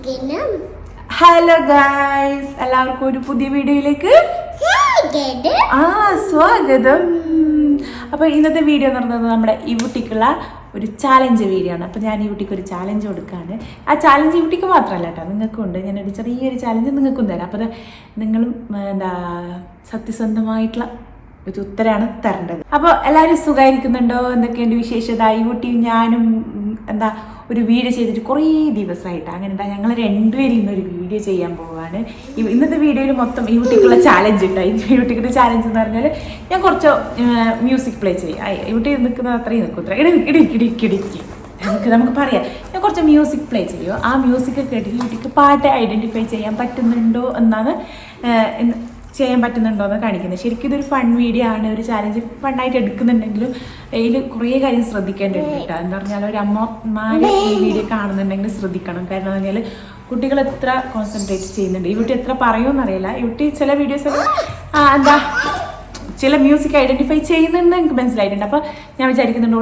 Hello guys, എല്ലാവർക്കും ഒരു പുതിയ വീഡിയോയിലേക്ക് സ്വാഗതം. അപ്പോൾ ഇന്നത്തെ വീഡിയോ എന്ന് പറയുന്നത് നമ്മുടെ ഈ കുട്ടിക്കുള്ള ഒരു ചാലഞ്ച് വീഡിയോ ആണ്. അപ്പോൾ ഞാൻ ഈ കുട്ടിക്ക് ഒരു ചാലഞ്ച് കൊടുക്കുകയാണ്. ആ ചാലഞ്ച് ഈ കുട്ടിക്ക് മാത്രമല്ല കേട്ടോ, നിങ്ങൾക്കും ഉണ്ട്. ഞാനൊരു ചെറിയൊരു ചാലഞ്ച് നിങ്ങൾക്കും തരാം. അപ്പോൾ നിങ്ങളും സത്യസന്ധമായിട്ടുള്ള ഒരു ഉത്തരമാണ് തരേണ്ടത്. അപ്പോൾ എല്ലാവരും സുഖമായിരിക്കുന്നുണ്ടോ? എന്തൊക്കെയുണ്ട് വിശേഷത? ഈ കുട്ടിയും ഞാനും ഒരു വീഡിയോ ചെയ്തിട്ട് കുറേ ദിവസമായിട്ടാണ്. അങ്ങനെ ഞങ്ങൾ രണ്ടുപേരും ഇന്നൊരു വീഡിയോ ചെയ്യാൻ പോവുകയാണ്. ഇന്നത്തെ വീഡിയോയിൽ മൊത്തം ഈ കുട്ടിക്കുള്ള ചാലഞ്ച് ഉണ്ടായി. ഈ കുട്ടിക്കുള്ള ചാലഞ്ച് എന്ന് പറഞ്ഞാൽ ഞാൻ കുറച്ച് മ്യൂസിക് പ്ലേ ചെയ്യും. ഈ കുട്ടി നിൽക്കുന്നത് അത്രയും നിൽക്കും. ഇടിക്കി നമുക്ക് പറയാം. ഞാൻ കുറച്ച് മ്യൂസിക് പ്ലേ ചെയ്യും. ആ മ്യൂസിക് കേട്ടിട്ട് ഈ കുട്ടിക്ക് പാട്ട് ഐഡൻറ്റിഫൈ ചെയ്യാൻ പറ്റുന്നുണ്ടോ എന്നാണ് കാണിക്കുന്നത്. ശരിക്കും ഇതൊരു ഫൺ വീഡിയോ ആണ്. ഒരു ചാലഞ്ച് ഫണ്ണായിട്ട് എടുക്കുന്നുണ്ടെങ്കിലും ഇതിൽ കുറേ കാര്യം ശ്രദ്ധിക്കേണ്ടതുണ്ട് കേട്ടോ. എന്താ പറഞ്ഞാൽ ഒരു അമ്മമാരെ ഈ വീഡിയോ കാണുന്നുണ്ടെങ്കിൽ ശ്രദ്ധിക്കണം. കാരണം എന്ന് പറഞ്ഞാൽ കുട്ടികൾ എത്ര കോൺസെൻട്രേറ്റ് ചെയ്യുന്നുണ്ട്, ഈ കുട്ടി എത്ര പറയുമെന്നറിയില്ല. ഈ കുട്ടി ചില വീഡിയോസൊക്കെ ചില മ്യൂസിക് ഐഡൻറ്റിഫൈ ചെയ്യുന്നുണ്ടെന്ന് എനിക്ക് മനസ്സിലായിട്ടുണ്ട്. അപ്പോൾ ഞാൻ വിചാരിക്കുന്നുണ്ട്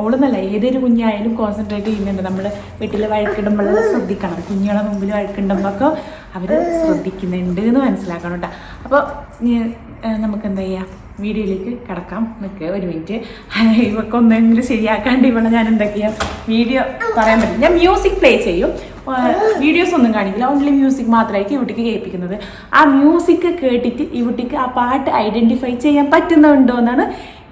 ഓളെന്നല്ല ഏതൊരു കുഞ്ഞായാലും കോൺസെൻട്രേറ്റ് ചെയ്യുന്നുണ്ട്. നമ്മൾ വീട്ടിൽ വഴക്കിടുമ്പോൾ ശ്രദ്ധിക്കണം. കുഞ്ഞുങ്ങളെ മുമ്പിൽ വഴക്കിടുമ്പോഴൊക്കെ അവർ ശ്രദ്ധിക്കുന്നുണ്ട് എന്ന് മനസ്സിലാക്കണം കേട്ടോ. അപ്പോൾ നമുക്ക് എന്താ ചെയ്യുക, വീഡിയോയിലേക്ക് കിടക്കാം. നിൽക്കുക ഒരു മിനിറ്റ്. ഇവർക്ക് ഒന്നെങ്കിലും ശരിയാക്കാണ്ട് ഇവിടെ ഞാൻ എന്തൊക്കെയാണ് വീഡിയോ പറയാൻ പറ്റും. ഞാൻ മ്യൂസിക് പ്ലേ ചെയ്യും, വീഡിയോസ് ഒന്നും കാണിക്കില്ല. ഓൺലി മ്യൂസിക് മാത്രമായിരിക്കും ഈ കുട്ടിക്ക് കേൾപ്പിക്കുന്നത്. ആ മ്യൂസിക് കേട്ടിട്ട് ഈ കുട്ടിക്ക് ആ പാട്ട് ഐഡൻറ്റിഫൈ ചെയ്യാൻ പറ്റുന്നുണ്ടോ എന്നാണ്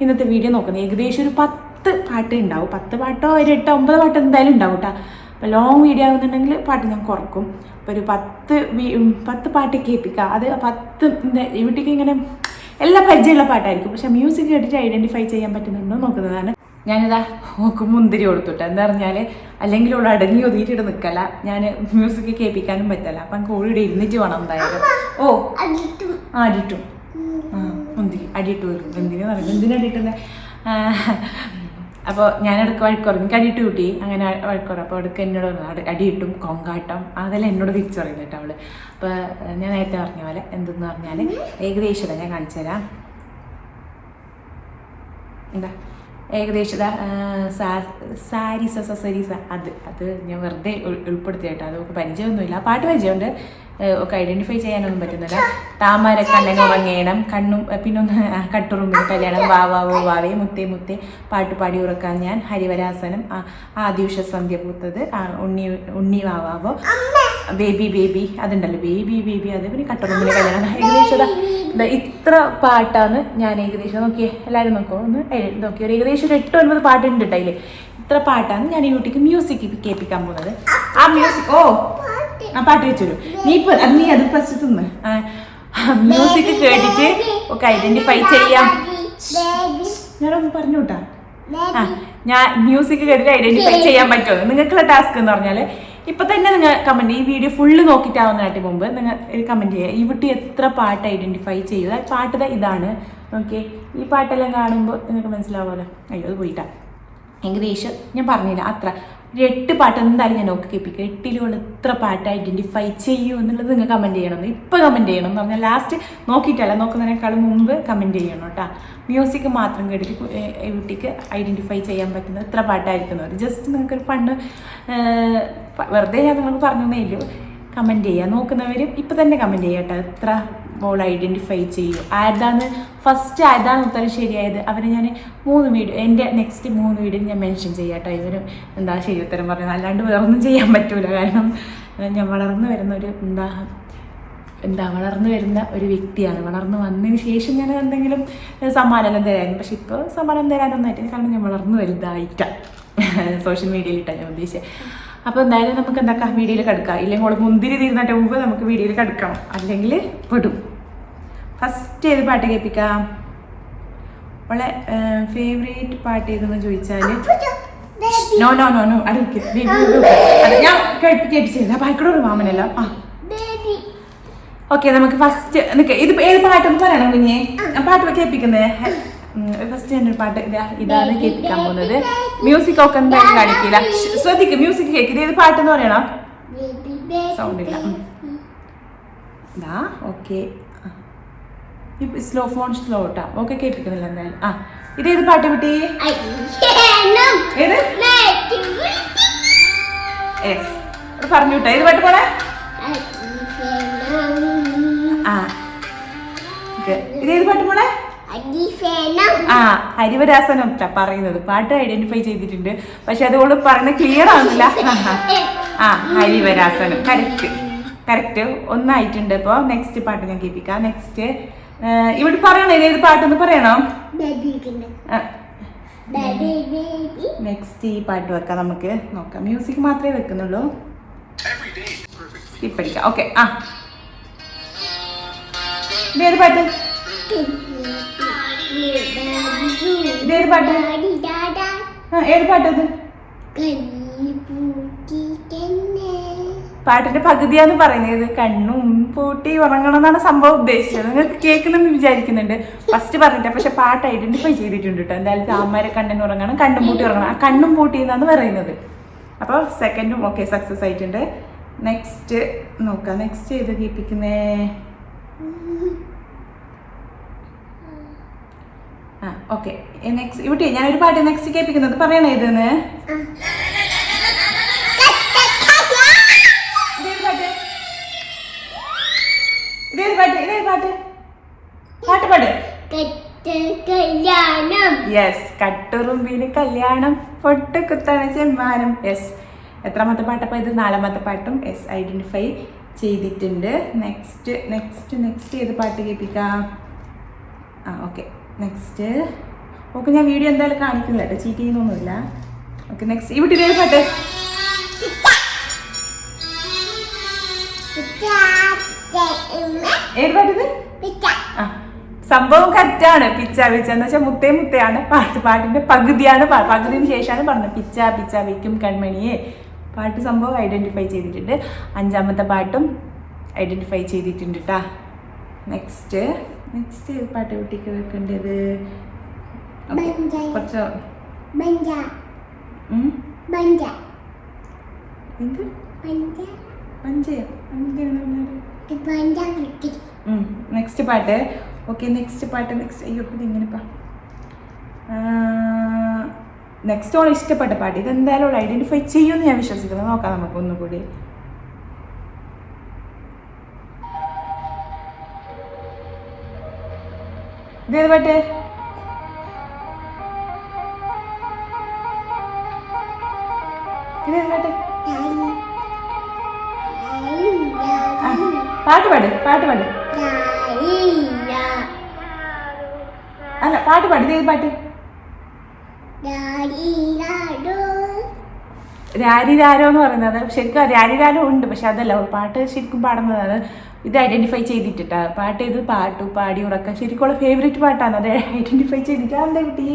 ഇന്നത്തെ വീഡിയോ നോക്കുന്നത്. ഏകദേശം ഒരു 10 പാട്ട് ഉണ്ടാവും. 10 പാട്ടോ ഒരു 8, 9 പാട്ട് എന്തായാലും ഉണ്ടാവും കേട്ടോ. അപ്പോൾ ലോങ് വീഡിയോ ആകുന്നുണ്ടെങ്കിൽ പാട്ട് ഞാൻ കുറക്കും. അപ്പോൾ ഒരു 10 പാട്ട് കേൾപ്പിക്കുക. അത് 10 ഈ കുട്ടിക്ക് ഇങ്ങനെ എല്ലാ പരിചയമുള്ള പാട്ടായിരിക്കും. പക്ഷെ മ്യൂസിക് കേട്ടിട്ട് ഐഡൻറ്റിഫൈ ചെയ്യാൻ പറ്റുന്നുണ്ടോ നോക്കുന്നതാണ്. ഞാനിതാ ഓക്ക് മുന്തിരി കൊടുത്തുട്ടോ. എന്താ പറഞ്ഞാൽ അല്ലെങ്കിൽ ഇവിടെ അടങ്ങി ഒതുങ്ങിയിട്ട് നിൽക്കല. ഞാൻ മ്യൂസിക് കേൾപ്പിക്കാനും പറ്റല്ല. അപ്പം എനിക്ക് ഓടിയുടെ ഇരുന്നിട്ട് വേണം എന്തായാലും. അടിയിട്ടും മുന്തിരി അടിയിട്ട് വരും. എന്തിനടിയിട്ടുന്നത്? അപ്പോൾ ഞാനിടയ്ക്ക് വഴക്കുറയും. എനിക്ക് അടിയിട്ട് കൂട്ടി അങ്ങനെ വഴക്കുറയും. അപ്പോൾ അടുക്ക് എന്നോട് അടിയിട്ടും കൊങ്കാട്ടം അതെല്ലാം എന്നോട് തിരിച്ചു പറയുന്നത് കേട്ടോ അവള്. അപ്പോൾ ഞാൻ നേരത്തെ പറഞ്ഞ പോലെ എന്തെന്ന് പറഞ്ഞാൽ ഏകദേശം ഞാൻ കാണിച്ചു തരാം. ഏകദേശം സാരീസ അത് ഞാൻ വെറുതെ ഉൾപ്പെടുത്തി കേട്ടോ. അതൊക്കെ പരിചയമൊന്നുമില്ല. ആ പാട്ട് പരിചയമുണ്ട്, ഒക്കെ ഐഡൻറ്റിഫൈ ചെയ്യാനൊന്നും പറ്റുന്നില്ല. താമര കണ്ണങ്ങ ഉറങ്ങേണം, കണ്ണും പിന്നൊന്ന് കട്ടുറുമ്പിന് കല്യാണം, വാവാവോ വാവേ മുത്തേ മുത്തേ, പാട്ട് പാടി ഉറക്കാൻ ഞാൻ, ഹരിവരാസനം, ആദ്യൂഷ സന്ധ്യ പൂത്തത്, ഉണ്ണി വാവാവോ, ബേബി അതുണ്ടല്ലോ, ബേബി അത്, പിന്നെ കട്ടുറുമ്പിന് കല്യാണം. ഏകദേശം ഇത്ര പാട്ടാണ് ഞാൻ ഏകദേശം നോക്കിയേ. എല്ലാവരും നോക്കോ ഒന്ന് നോക്കിയോ. ഒരു ഏകദേശം ഒരു 8-9 പാട്ടുണ്ട് കേട്ടോ. അതിൽ ഇത്ര പാട്ടാണ് ഞാൻ ഈ കുട്ടിക്ക് മ്യൂസിക് കേൾപ്പിക്കാൻ പോകുന്നത്. ആ മ്യൂസിക് ആ പാട്ട് വെച്ചോളൂ. നീ അത് ഫസ്റ്റ് തിന്ന്. മ്യൂസിക് കേട്ടിട്ട് ഒക്കെ ഐഡന്റിഫൈ ചെയ്യാം. ഞാനൊന്ന് പറഞ്ഞു കേട്ടാ. ഞാൻ മ്യൂസിക് കേട്ടിട്ട് ഐഡന്റിഫൈ ചെയ്യാൻ പറ്റുമോ നിങ്ങൾക്കുള്ള ടാസ്ക് എന്ന് പറഞ്ഞാൽ ഇപ്പം തന്നെ നിങ്ങൾ കമൻറ്റ്, ഈ വീഡിയോ ഫുള്ള് നോക്കിയിട്ടാവുന്നതിനായിട്ട് മുമ്പ് നിങ്ങൾ കമൻറ്റ് ചെയ്യുക. ഈ കുട്ടി എത്ര പാട്ട് ഐഡൻറ്റിഫൈ ചെയ്യുക. പാട്ട് ഇതാണ്. ഓക്കെ, ഈ പാട്ടെല്ലാം കാണുമ്പോൾ നിങ്ങൾക്ക് മനസ്സിലാവുമല്ലോ. അയ്യോ അത് പോയിട്ടാ. ഏകദേശം ഞാൻ പറഞ്ഞില്ല അത്ര ഒരു 8 പാട്ട് എന്തായാലും ഞാൻ നോക്കി കേൾപ്പിക്കുക. 8 എത്ര പാട്ട് ഐഡൻറ്റിഫൈ ചെയ്യൂ എന്നുള്ളത് നിങ്ങൾ കമൻറ്റ് ചെയ്യണം. ഇപ്പോൾ കമൻറ്റ് ചെയ്യണം എന്ന് പറഞ്ഞാൽ ലാസ്റ്റ് നോക്കിയിട്ടല്ല, നോക്കുന്നതിനേക്കാളും മുമ്പ് കമൻറ്റ് ചെയ്യണം കേട്ടോ. മ്യൂസിക് മാത്രം കേട്ടിട്ട് ഈ കുട്ടിക്ക് ഐഡൻറ്റിഫൈ ചെയ്യാൻ പറ്റുന്നത് എത്ര പാട്ടായിരിക്കുന്നത്. ജസ്റ്റ് നിങ്ങൾക്കൊരു ഫണ്ട് വെറുതെ ഞാൻ നിങ്ങൾക്ക് പറഞ്ഞതേ ഇല്ലൂ. കമൻറ്റ് ചെയ്യുക. നോക്കുന്നവരും ഇപ്പം തന്നെ കമൻറ്റ് ചെയ്യുക കേട്ടോ. എത്ര മോൾ ഐഡൻറ്റിഫൈ ചെയ്യും, ഫസ്റ്റ് ആയതാണ് ഉത്തരം ശരിയായത്. അവരെ ഞാൻ 3 വീഡിയോ, എൻ്റെ നെക്സ്റ്റ് 3 വീഡിയോ ഞാൻ മെൻഷൻ ചെയ്യാം കേട്ടോ. ഇവരും ശരി ഉത്തരം പറയുന്നത്. അല്ലാണ്ട് വേറൊന്നും ചെയ്യാൻ പറ്റൂല. കാരണം ഞാൻ വളർന്നു വരുന്ന ഒരു വ്യക്തിയാണ്. വളർന്നു വന്നതിന് ശേഷം ഞാൻ എന്തെങ്കിലും സമ്മാനം തരായിരുന്നു. പക്ഷെ ഇപ്പോൾ സമ്മാനം തരാനൊന്നായിട്ട്, കാരണം ഞാൻ വളർന്നു വലുതായിട്ടാണ് സോഷ്യൽ മീഡിയയിലിട്ടാണ് ഞാൻ ഉദ്ദേശിച്ചത്. അപ്പോൾ എന്തായാലും നമുക്ക് വീഡിയോയിൽ കിടക്കാം. ഇല്ലെങ്കിൽ ഓൾ മുന്തിരി തീർന്നിട്ട് മുമ്പ് നമുക്ക് വീഡിയോയിൽ കിടക്കണം, അല്ലെങ്കിൽ പെടും. ഫസ്റ്റ് ഏത് പാട്ട് കേൾപ്പിക്കാം? അവളെ ഫേവറേറ്റ് പാട്ട് ഏതെന്ന് ചോദിച്ചാൽ നോ അത് ഞാൻ കേൾപ്പിച്ചില്ല. ബാക്കിയുടെ ഒരു മാമനല്ല. ഓക്കെ, നമുക്ക് ഫസ്റ്റ് ഇത് ഏത് പാട്ടെന്ന് പറയണം കുഞ്ഞേ? പാട്ട് കേൾപ്പിക്കുന്നത് ഫസ്റ്റ് ഞാനൊരു പാട്ട് ഇതാണ് കേൾപ്പിക്കാൻ പോകുന്നത്. മ്യൂസിക് ഒക്കെ എന്തായാലും കാണിക്കില്ല, ശ്രദ്ധിക്കും. മ്യൂസിക് കേൾക്കുന്നത് ഏത് പാട്ടെന്ന് പറയണം? സൗണ്ട് ഇല്ല. ഓക്കെ, സ്ലോ ഇട്ടാ. ഓക്കെ, കേൾപ്പിക്കുന്നില്ല എന്തായാലും. ഇതേത് പാട്ട് കുട്ടി? ഏത്? പറഞ്ഞു വിട്ടോ. ഏത് പാട്ട് പോണേ? ആ ഇതേത് പാട്ട് പോണേ? ആ ഹരിവരാസനം പറയുന്നത് പാട്ട് ഐഡന്റിഫൈ ചെയ്തിട്ടുണ്ട്. പക്ഷെ അതുകൊണ്ട് പറയുന്നത് ക്ലിയർ ആവുന്നില്ല. ആ ഹരിവരാസനം കറക്റ്റ് ഒന്നായിട്ടുണ്ട്. ഇപ്പൊ നെക്സ്റ്റ് പാട്ട് ഞാൻ കേൾപ്പിക്കാം. നെക്സ്റ്റ് ഇവിടെ പറയണോ ഏത് പാട്ടെന്ന് പറയണോ? നെക്സ്റ്റ് ഈ പാട്ട് വെക്കാം. നമുക്ക് നോക്കാം. മ്യൂസിക് മാത്രമേ വെക്കുന്നുള്ളൂ. സ്കിപ്പ് അടിക്കാം. ഓക്കെ. ആ ഇതേത് പാട്ട്? ഇതേത് പാട്ട്? ഏത് പാട്ടത്? പാട്ടിന്റെ പകുതിയാന്ന് പറയുന്നത്. കണ്ണും പൂട്ടി ഉറങ്ങണം എന്നാണ് സംഭവം ഉദ്ദേശിച്ചത്. നിങ്ങൾക്ക് കേൾക്കുന്നെന്ന് വിചാരിക്കുന്നുണ്ട്. ഫസ്റ്റ് പറഞ്ഞിട്ട് പക്ഷെ പാട്ട് ഐഡന്റിഫൈ ചെയ്തിട്ടുണ്ട് കേട്ടോ. എന്തായാലും താമര കണ്ണിന് ഉറങ്ങണം, കണ്ണും പൂട്ടി ഉറങ്ങണം. ആ കണ്ണും പൂട്ടി എന്നാണ് പറയുന്നത്. അപ്പോൾ സെക്കൻഡും ഓക്കെ സക്സസ് ആയിട്ടുണ്ട്. നെക്സ്റ്റ് നോക്കാം. നെക്സ്റ്റ് ഏത് കേൾപ്പിക്കുന്നേ? ആ ഓക്കെ. നെക്സ്റ്റ് ഇവിടെ ഞാനൊരു പാട്ട് നെക്സ്റ്റ് കേൾപ്പിക്കുന്നത് പറയണേ ഇതെന്ന്. യെസ് കട്ടുറുമ്പിന് കല്യാണം പൊട്ട് കുത്തണ ചെമ്മാനം. യെസ് എത്രാമത്തെ പാട്ടപ്പോൾ ഇത്? 4ാമത്തെ പാട്ടും യെസ് ഐഡന്റിഫൈ ചെയ്തിട്ടുണ്ട്. നെക്സ്റ്റ് ഏത് പാട്ട് കേൾപ്പിക്കാം? ആ ഓക്കെ നെക്സ്റ്റ് ഓക്കെ. ഞാൻ വീഡിയോ എന്തായാലും കാണിക്കുന്നില്ല കേട്ടോ, ചീറ്റ് ചെയ്യുന്നൊന്നുമില്ല. ഓക്കെ നെക്സ്റ്റ് ഇവിടെ ഇതേ പാട്ട്. ഏത് പാട്ടിത്? ആ സംഭവം കറക്റ്റാണ്. പിച്ച എന്ന് വെച്ചാൽ മുത്തയാണ്. പാട്ടിന്റെ പകുതിയാണ്. പകുതിന് ശേഷമാണ് പറഞ്ഞത്. പിച്ച വെക്കും കൺമണിയെ. പാട്ട് സംഭവം ഐഡന്റിഫൈ ചെയ്തിട്ടുണ്ട്. 5ാമത്തെ പാട്ടും ഐഡന്റിഫൈ ചെയ്തിട്ടുണ്ട് കേട്ടാ. നെക്സ്റ്റ് പാട്ട് കുട്ടിക്ക് വെക്കേണ്ടത് കുറച്ച് നെക്സ്റ്റ് പാട്ട്. ഓക്കെ നെക്സ്റ്റ് അയ്യോ ഇതെങ്ങനെപ്പാ? നെക്സ്റ്റ് ഓൾ ഇഷ്ടപ്പെട്ട പാട്ട്. ഇതെന്തായാലും ഓൾ ഐഡന്റിഫൈ ചെയ്യുമെന്ന് ഞാൻ വിശ്വസിക്കുന്നു. നോക്കാം നമുക്ക് ഒന്നുകൂടി. ഇതേത് പാട്ട്? ഇതേത് പാട്ട്? പാട്ട് പാട്. അല്ല പാട്ട് പാട്. ഇതേത് പാട്ട്? രാരിരാരോ എന്ന് പറയുന്നത് ശരിക്കും രാരിരാരോ ഉണ്ട്. പക്ഷെ അതല്ല പാട്ട് ശരിക്കും പാടുന്നതാണ്. ഇത് ഐഡന്റിഫൈ ചെയ്തിട്ടാ പാട്ട്. ഇത് പാട്ടു പാടി ഉറക്കം ശരിക്കുള്ള ഫേവറേറ്റ് പാട്ടാണ്. അത് ഐഡന്റിഫൈ ചെയ്തിട്ട് എന്താ കുട്ടി?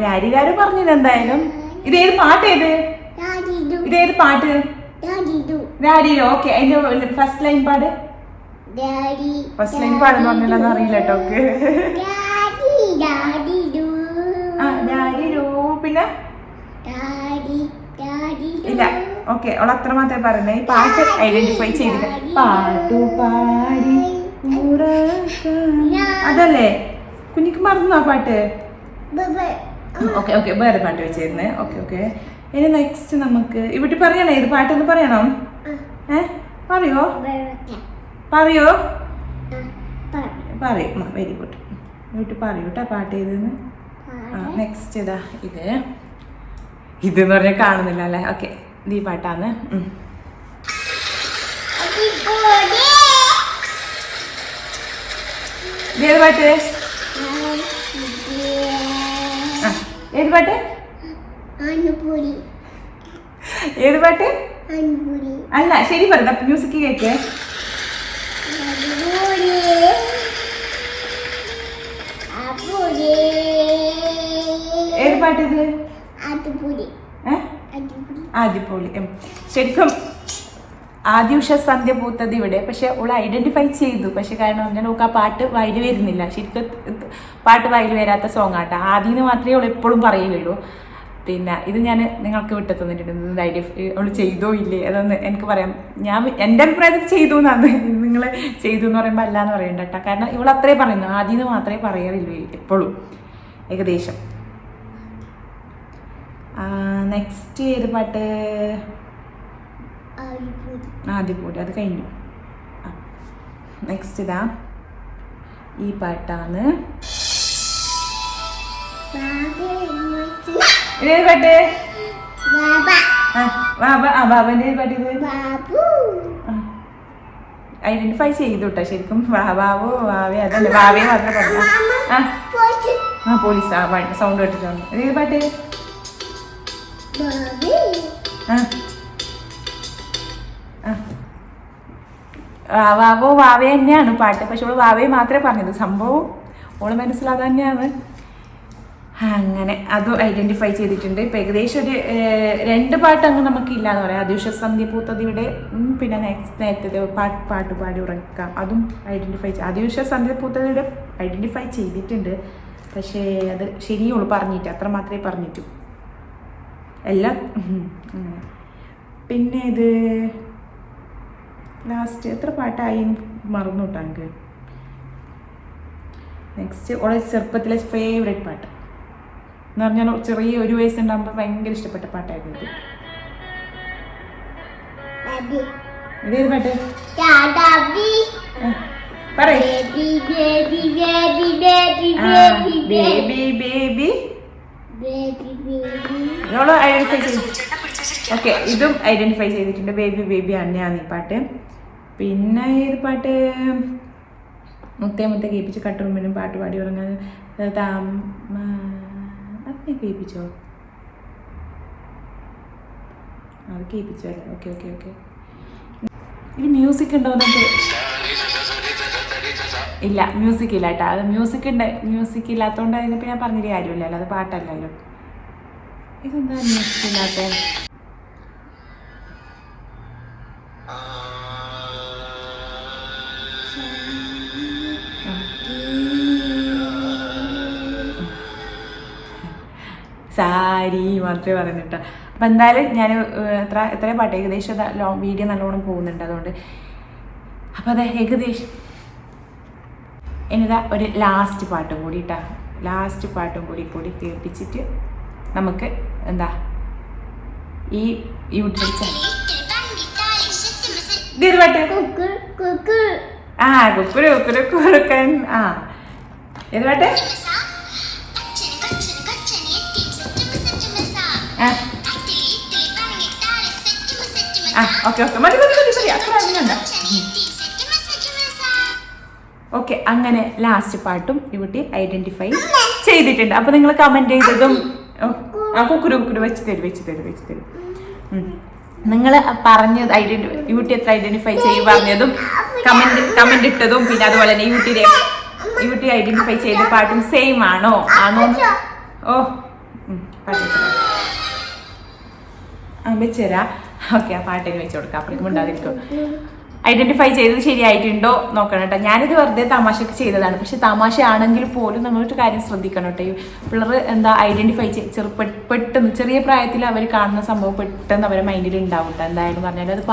രാരിരാരോ പറഞ്ഞത് എന്തായാലും. ഇതേത് പാട്ട്? ഇതേത് പാട്ട്? രാരിരോ. ഓക്കെ അതിന്റെ ഫസ്റ്റ് ലൈൻ പാട്. ഫസ്റ്റ് ലൈൻ പാടെന്ന് പറഞ്ഞില്ലെന്ന് അറിയില്ല കേട്ടോ. ഓക്കെ പിന്നെ ഇല്ല. ഓക്കെ അവൾ അത്ര മാത്രമേ പറയുന്നത്. ഈ പാട്ട് ഐഡന്റിഫൈ ചെയ്തിട്ട് പാട്ടു പാടി അതല്ലേ കുഞ്ഞിക്ക് മറന്നു ആ പാട്ട്. ഓക്കെ വേറെ പാട്ട് വെച്ചിരുന്നേ. ഓക്കെ ഇനി നെക്സ്റ്റ് നമുക്ക് ഇവിടെ പറയണേ ഏത് പാട്ടെന്ന് പറയണം. പറയോ പറയും. Very good. വീട്ടിൽ പറയൂ കേട്ടോ പാട്ട് ഏതെന്ന്. നെക്സ്റ്റ് ഇതാ ഇതെന്ന് പറഞ്ഞാൽ കാണുന്നില്ല അല്ലേ. ഓക്കെ ഇത് ഈ പാട്ടാണ്. ഏത് പാട്ട്? ഏത് പാട്ട്? ഏത് പാട്ട്? അല്ല ശരി പറഞ്ഞ മ്യൂസിക് കേക്ക്. ഏത് പാട്ട് ഇത്? ആദിപൊളി. ശരിക്കും ആദ്യുഷ സന്ധ്യ പൂത്തത് ഇവിടെ. പക്ഷെ അവൾ ഐഡന്റിഫൈ ചെയ്തു. പക്ഷെ കാരണം ഞാൻ നമുക്ക് ആ പാട്ട് വായിൽ വരുന്നില്ല. ശരിക്കും പാട്ട് വായിൽ വരാത്ത സോങ് ആട്ടോ. ആദ്യം മാത്രമേ അവൾ എപ്പോഴും പറയുള്ളൂ. പിന്നെ ഇത് ഞാൻ നിങ്ങൾക്ക് വിട്ടു തന്നിട്ടുണ്ട്. അവൾ ചെയ്തോ ഇല്ലേ അതൊന്ന് എനിക്ക് പറയാം. ഞാൻ എൻ്റെ അഭിപ്രായത്തിൽ ചെയ്തു എന്നാണ്. നിങ്ങൾ ചെയ്തു എന്ന് പറയുമ്പോൾ അല്ല എന്ന് പറയണ്ട കേട്ടോ. കാരണം ഇവൾ അത്രേ പറയുന്നു. ആദ്യം മാത്രമേ പറയാറില്ലൂ എപ്പോഴും. ഏകദേശം. നെക്സ്റ്റ് ഏത് പാട്ട്? ആദ്യപൂടി, അത് കഴിഞ്ഞു. നെക്സ്റ്റ് ഇതാ ഈ പാട്ടാണ്. ഇതേത് പാട്ട്? ബാബന്റെ പാട്ട്. ഇത് ഐഡന്റിഫൈ ചെയ്തു കേട്ടോ ശരിക്കും. ബാബു വാവേ അതല്ലേ, വാവയെ മാത്രമേ പറഞ്ഞു. പോലീസ് സൗണ്ട് കേട്ടിട്ടുണ്ട്. ഏത് പാട്ട്? വാവോ വാവേ തന്നെയാണ് പാട്ട്. പക്ഷെ ഓള് വാവയെ മാത്രമേ പറഞ്ഞത്. സംഭവം ഓള് മനസ്സിലാകാൻ തന്നെയാണ്. അങ്ങനെ അതും ഐഡന്റിഫൈ ചെയ്തിട്ടുണ്ട്. ഇപ്പം ഏകദേശം ഒരു 2 പാട്ട് അങ്ങ് നമുക്കില്ല എന്ന് പറയാം. അദ്യൂഷ സന്ധ്യ പൂത്തതിയുടെ പിന്നെ നേരത്തെ പാട്ട് പാടി ഉറക്കാം, അതും ഐഡന്റിഫൈ അദ്യൂഷ സന്ധ്യ പൂത്തതിയുടെ ഐഡന്റിഫൈ ചെയ്തിട്ടുണ്ട്. പക്ഷേ അത് ശരിയോളൂ പറഞ്ഞിട്ട് അത്ര മാത്രമേ പറഞ്ഞിട്ടു എല്ലാം. പിന്നെ ഇത് ലാസ്റ്റ് എത്ര പാട്ടായി മറന്നു കേട്ടോ എനിക്ക്. നെക്സ്റ്റ് ഓളെ ചെറുപ്പത്തിലെ ഫേവറേറ്റ് പാട്ട് എന്ന് പറഞ്ഞാൽ ചെറിയ 1 വയസ്സുണ്ടാകുമ്പോൾ ഭയങ്കര ഇഷ്ടപ്പെട്ട പാട്ടായിരുന്നു ഇത്. ഇതേത് പാട്ട്? ഓക്കെ, ഇതും ഐഡന്റിഫൈ ചെയ്തിട്ടുണ്ട്. ബേബി ബേബി തന്നെയാണ് ഈ പാട്ട്. പിന്നെ ഏത് പാട്ട്? മുത്തേ മുത്തേ കേൾപ്പിച്ച് കട്ടുറുമ്പിനും പാട്ട് പാടി ഉറങ്ങാൻ അതിനെ കേൾപ്പിച്ചോ? അത് കേൾപ്പിച്ചോ അല്ലേ? Okay okay okay. ഇനി മ്യൂസിക് ഉണ്ടോ എന്നൊക്കെ? ഇല്ല, മ്യൂസിക് ഇല്ല കേട്ടോ. അത് മ്യൂസിക് ഇല്ലാത്തതുകൊണ്ട് അതിനിപ്പോൾ ഞാൻ പറഞ്ഞൊരു കാര്യമില്ലല്ലോ, അത് പാട്ടല്ലല്ലോ. ഇതെന്താ മ്യൂസിക് ഇല്ലാത്ത? സാരി മാത്രമേ പറയുന്നുട്ടോ. അപ്പം എന്തായാലും ഞാൻ എത്ര പാട്ട് ഏകദേശം വീഡിയോ നല്ലോണം പോകുന്നുണ്ട് അതുകൊണ്ട്. അപ്പം അതെ ഏകദേശം ഇനിതാ ഒരു ലാസ്റ്റ് പാട്ടും കൂടി ഇട്ടാ. ലാസ്റ്റ് പാട്ടും കൂടി കേൾപ്പിച്ചിട്ട് നമുക്ക് എന്താ ഈ യൂട്യൂബ് ചാനൽ ഇതേത് പാട്ട്? കുക്കുരു കുക്കുരു കുറുക്കൻ. ഏത് പാട്ട്? ഓക്കെ ഓക്കെ മതി മതി മതി അത്ര അറിയണ്ട. ഓക്കെ, അങ്ങനെ ലാസ്റ്റ് പാട്ടും ഇവിടെ ഐഡന്റിഫൈ ചെയ്തിട്ടുണ്ട്. അപ്പൊ നിങ്ങൾ കമന്റ് ചെയ്തതും കുക്കുരു കുക്കുരു വെച്ച് തരും. നിങ്ങൾ പറഞ്ഞത് യൂട്യൂബ് എത്ര ഐഡന്റിഫൈ ചെയ്ത് പറഞ്ഞതും കമന്റ് ഇട്ടതും പിന്നെ അതുപോലെ തന്നെ യൂട്യൂബ് ഐഡന്റിഫൈ ചെയ്ത പാട്ടും സെയിം ആണോ? വെച്ചുതരാം. ഓക്കെ, ആ പാട്ടിന് വെച്ച് കൊടുക്കാം. അപ്പോഴേക്കും ഉണ്ടാതിരിക്കും. ഐഡന്റിഫൈ ചെയ്തത് ശരിയായിട്ടുണ്ടോ നോക്കണം കേട്ടോ. ഞാനിത് വെറുതെ തമാശക്ക് ചെയ്തതാണ്. പക്ഷെ തമാശ ആണെങ്കിൽ പോലും നമ്മളൊരു കാര്യം ശ്രദ്ധിക്കണം കേട്ടോ. ഈ പിള്ളേർ എന്താ ഐഡന്റിഫൈ പെട്ടെന്ന് ചെറിയ പ്രായത്തിൽ അവർ കാണുന്ന സംഭവം പെട്ടെന്ന് അവരുടെ മൈൻഡിൽ ഉണ്ടാവും കേട്ടോ. എന്തായാലും പറഞ്ഞാലും അത്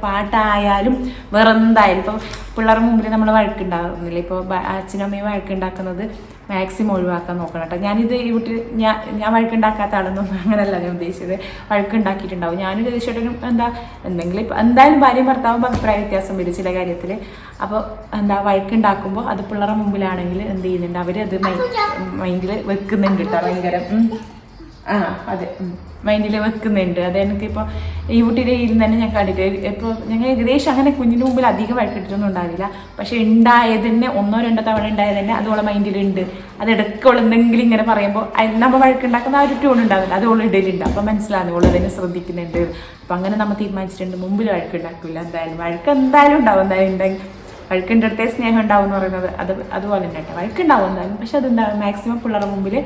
പാട്ടായാലും വേറെ എന്തായാലും ഇപ്പോൾ പിള്ളേരുടെ മുമ്പിൽ നമ്മൾ വഴക്കുണ്ടാകുന്നില്ല. ഇപ്പോൾ അച്ഛനും അമ്മയും വഴക്കുണ്ടാക്കുന്നത് മാക്സിമം ഒഴിവാക്കാൻ നോക്കണം കേട്ടോ. ഞാനിത് ഞാൻ വഴക്കുണ്ടാക്കാത്ത ആളൊന്നും അങ്ങനെയല്ല ഞാൻ ഉദ്ദേശിച്ചത്. വഴക്കുണ്ടാക്കിയിട്ടുണ്ടാവും. ഞാനൊരു ചേട്ടനും എന്തെങ്കിലും ഇപ്പം എന്തായാലും ഭാര്യയും ഭർത്താവും അഭിപ്രായ വ്യത്യാസം വരും ചില കാര്യത്തിൽ. അപ്പോൾ വഴക്കുണ്ടാക്കുമ്പോൾ അത് പിള്ളേരുടെ മുമ്പിലാണെങ്കിൽ എന്ത് ചെയ്യുന്നുണ്ട്, അവരത് മൈൻഡിൽ വെക്കുന്നുണ്ട് കേട്ടോ. ഭയങ്കര അതെ മൈൻഡിൽ വെക്കുന്നുണ്ട്. അത് എനിക്കിപ്പോൾ ഈ കുട്ടിയുടെ കയ്യിൽ തന്നെ ഞാൻ കണ്ടിട്ട് ഇപ്പോൾ ഞങ്ങൾ ഏകദേശം അങ്ങനെ കുഞ്ഞിൻ്റെ മുമ്പിൽ അധികം വഴക്കിട്ടൊന്നും ഉണ്ടാവില്ല. പക്ഷെ ഉണ്ടായത് തന്നെ 1-2 തവണ ഉണ്ടായത് തന്നെ അതോളെ മൈൻഡിലുണ്ട്. അത് ഇടയ്ക്കുള്ള എന്തെങ്കിലും ഇങ്ങനെ പറയുമ്പോൾ നമ്മൾ വഴക്കുണ്ടാക്കുന്ന ആ ഒരു ട്യൂൺ ഉണ്ടാവില്ല, അത് ഓൾ ഇടയിലുണ്ട്. അപ്പം മനസ്സിലാകുന്നു ഓൾ അതിനെ ശ്രദ്ധിക്കുന്നുണ്ട്. അപ്പം അങ്ങനെ നമ്മൾ തീരുമാനിച്ചിട്ടുണ്ട് മുമ്പിൽ വഴക്കുണ്ടാക്കില്ല. എന്തായാലും വഴക്ക് എന്തായാലും ഉണ്ടാവും. എന്തായാലും ഉണ്ടെങ്കിൽ വഴക്കിൻ്റെ അടുത്തേ സ്നേഹം ഉണ്ടാവും എന്ന് പറയുന്നത് അതുപോലെ തന്നെ കേട്ടോ. വഴക്കുണ്ടാവും എന്തായാലും. പക്ഷെ അതെന്താ മാക്സിമം പിള്ളേരുടെ മുമ്പിൽ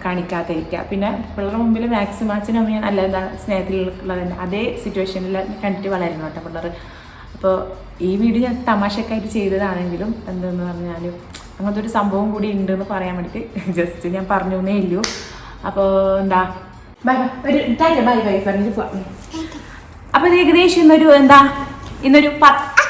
കാണിക്കാതിരിക്കുക. പിന്നെ പിള്ളേരുടെ മുമ്പിൽ മാക്സിമം അച്ഛനും അമ്മയും നല്ല സ്നേഹത്തിലുള്ളത് തന്നെ അതേ സിറ്റുവേഷനിൽ കണ്ടിട്ട് വളരണം കേട്ടോ പിള്ളേർ. അപ്പോൾ ഈ വീഡിയോ ഞാൻ തമാശക്കായിട്ട് ചെയ്തതാണെങ്കിലും എന്തെന്ന് പറഞ്ഞാൽ അങ്ങനത്തെ ഒരു സംഭവം കൂടി ഉണ്ടെന്ന് പറയാൻ വേണ്ടിയിട്ട് ജസ്റ്റ് ഞാൻ പറഞ്ഞു എന്നേ ഇല്ലൂ. അപ്പോൾ ബൈ ഒരു ബൈ പറഞ്ഞിട്ട് പോവാം. അപ്പോൾ ഇത് ഏകദേശം ഇന്നൊരു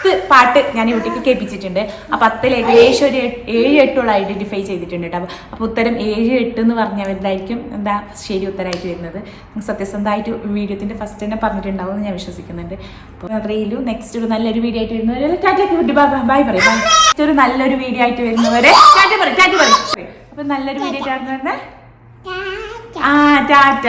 10 പാട്ട് ഞാൻ യൂട്യൂബിൽ കേൾപ്പിച്ചിട്ടുണ്ട്. ആ 10 ഏകദേശം ഒരു 7-8 ഐഡന്റിഫൈ ചെയ്തിട്ടുണ്ട് കേട്ടോ. അപ്പോൾ ഉത്തരം 7-8 എന്ന് പറഞ്ഞവരുതായിരിക്കും എന്താ ശരി ഉത്തരമായിട്ട് വരുന്നത്. സത്യസന്ധമായിട്ട് വീഡിയോത്തിന്റെ ഫസ്റ്റ് തന്നെ പറഞ്ഞിട്ടുണ്ടാവും എന്ന് ഞാൻ വിശ്വസിക്കുന്നുണ്ട്. അപ്പോൾ അത്രയിലും നെക്സ്റ്റ് ഒരു നല്ലൊരു വീഡിയോ ആയിട്ട് വരുന്നവരെ ബൈ പറയും. ഒരു നല്ലൊരു വീഡിയോ ആയിട്ട് വരുന്നവരെ ടാറ്റ പറയും. അപ്പൊ നല്ലൊരു വീഡിയോ ആയിട്ട് വരുന്നവരെ ടാറ്റ.